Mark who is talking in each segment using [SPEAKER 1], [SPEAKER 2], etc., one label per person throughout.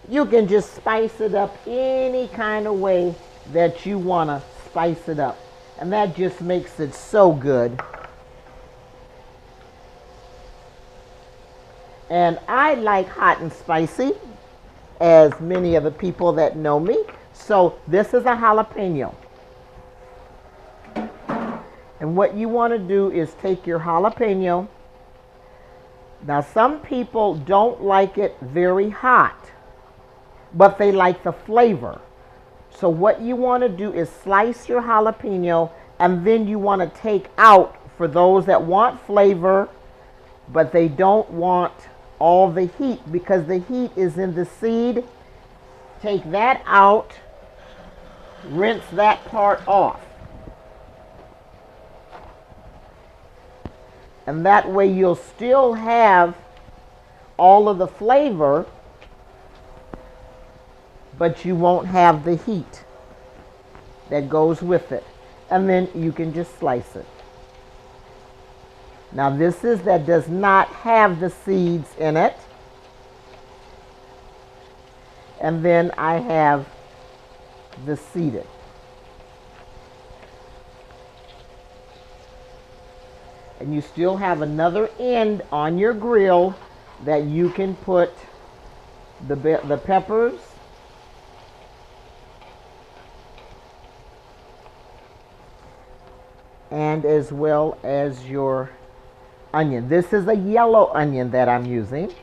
[SPEAKER 1] You can just spice it up any kind of way that you want to spice it up. And that just makes it so good. And I like hot and spicy, as many of the people that know me. So this is a jalapeno. And what you want to do is take your jalapeno. Now some people don't like it very hot, but they like the flavor. So what you want to do is slice your jalapeno, and then you want to take out, for those that want flavor, but they don't want all the heat because the heat is in the seed. Take that out, rinse that part off. And that way you'll still have all of the flavor, but you won't have the heat that goes with it. And then you can just slice it. Now this is that does not have the seeds in it. And then I have the seeded. And you still have another end on your grill that you can put the peppers, and as well as your onion. This is a yellow onion that I'm using.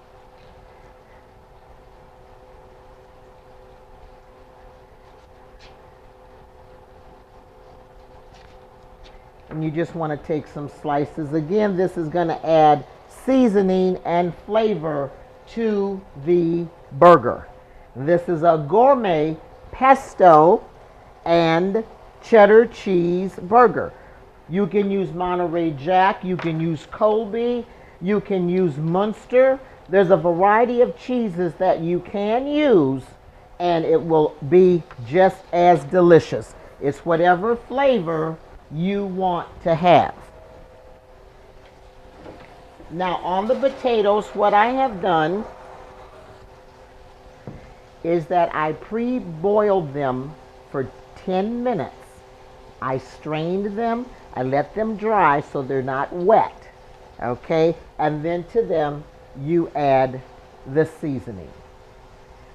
[SPEAKER 1] And you just want to take some slices. Again, this is going to add seasoning and flavor to the burger. This is a gourmet pesto and cheddar cheese burger. You can use Monterey Jack, you can use Colby, you can use Munster. There's a variety of cheeses that you can use, and it will be just as delicious. It's whatever flavor you want to have. Now on the potatoes, what I have done is that I pre-boiled them for 10 minutes. I strained them, I let them dry so they're not wet, okay? And then to them, you add the seasoning.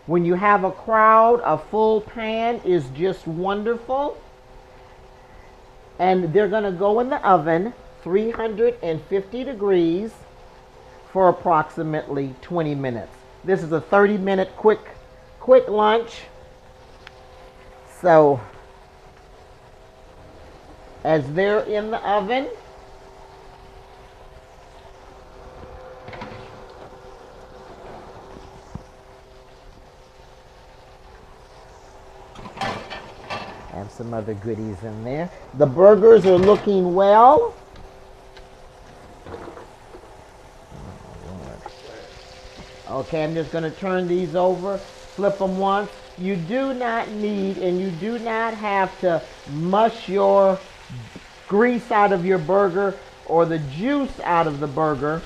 [SPEAKER 1] When you have a crowd, a full pan is just wonderful. And they're gonna go in the oven, 350 degrees, for approximately 20 minutes. This is a 30-minute quick lunch. So, as they're in the oven, have some other goodies in there. The burgers are looking well. Okay, I'm just going to turn these over, flip them once. You do not need, and you do not have to mush your grease out of your burger or the juice out of the burger.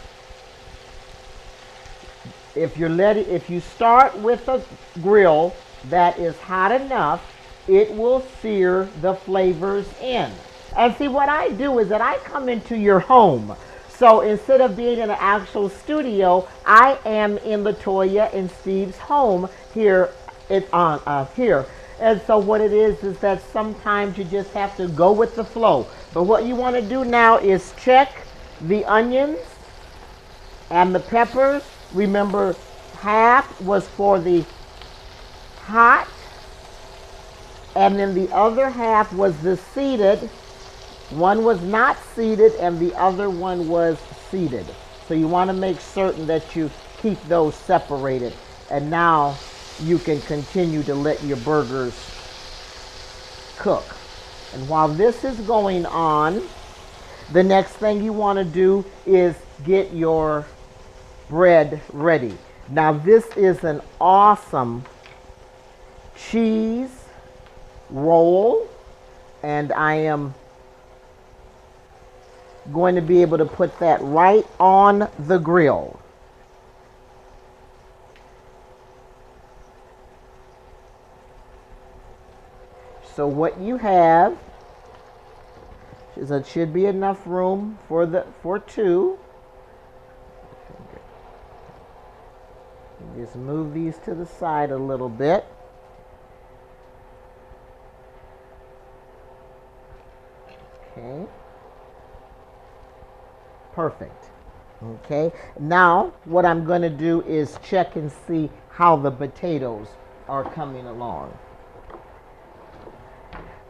[SPEAKER 1] If you start with a grill that is hot enough, it will sear the flavors in. And see, what I do is that I come into your home. So instead of being in an actual studio, I am in LaToya and Steve's home here. Here. And so what it is that sometimes you just have to go with the flow. But what you want to do now is check the onions and the peppers. Remember, half was for the hot, and then the other half was the seeded. One was not seeded and the other one was seeded. So you want to make certain that you keep those separated. And now you can continue to let your burgers cook. And while this is going on, the next thing you want to do is get your bread ready. Now this is an awesome cheese roll, and I am going to be able to put that right on the grill. So what you have is it should be enough room for two. Just move these to the side a little bit. Okay. Perfect. Okay. Now what I'm going to do is check and see how the potatoes are coming along.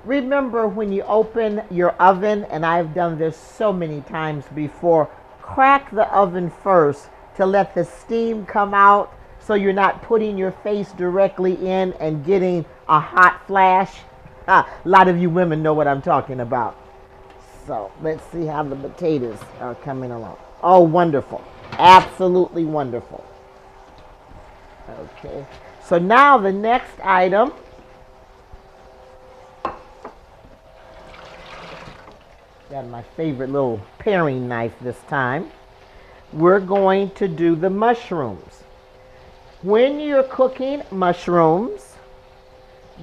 [SPEAKER 1] Remember when you open your oven, and I've done this so many times before, crack the oven first to let the steam come out so you're not putting your face directly in and getting a hot flash. A lot of you women know what I'm talking about. So let's see how the potatoes are coming along. Oh, wonderful. Absolutely wonderful. Okay. So now the next item. Got my favorite little paring knife this time. We're going to do the mushrooms. When you're cooking mushrooms,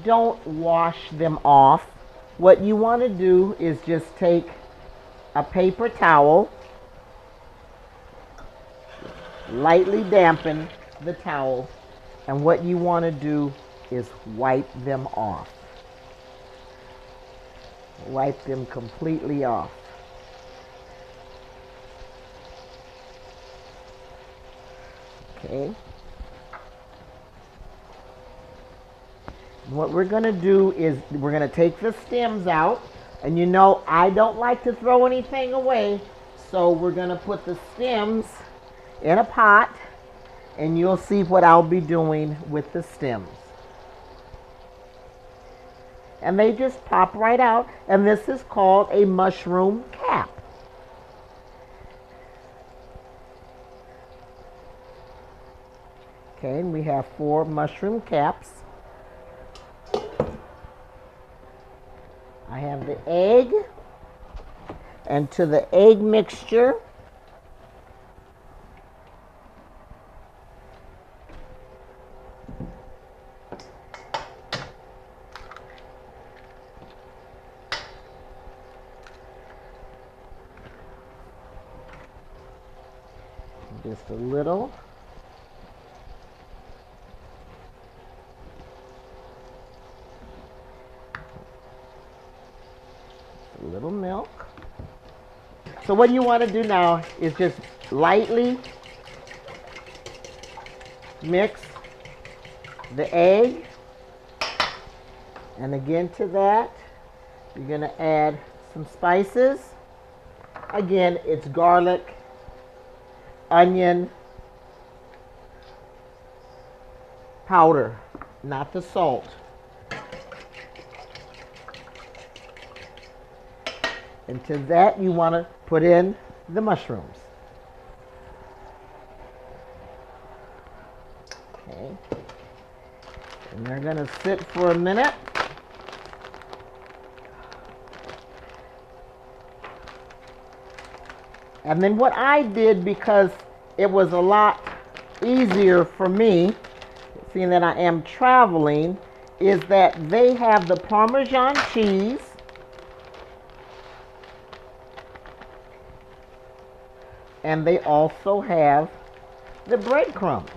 [SPEAKER 1] don't wash them off. What you want to do is just take a paper towel, lightly dampen the towel, and what you want to do is wipe them off. Wipe them completely off. Okay. What we're going to do is we're going to take the stems out. And you know, I don't like to throw anything away. So we're going to put the stems in a pot. And you'll see what I'll be doing with the stems. And they just pop right out. And this is called a mushroom cap. Okay, and we have 4 mushroom caps. I have the egg. And to the egg mixture, just a little. A little milk. So what you want to do now is just lightly mix the egg. And again to that, you're going to add some spices. Again, it's garlic, onion powder, not the salt. And to that you want to put in the mushrooms. Okay. And they're going to sit for a minute. And then what I did, because it was a lot easier for me, seeing that I am traveling, is that they have the Parmesan cheese, and they also have the breadcrumbs.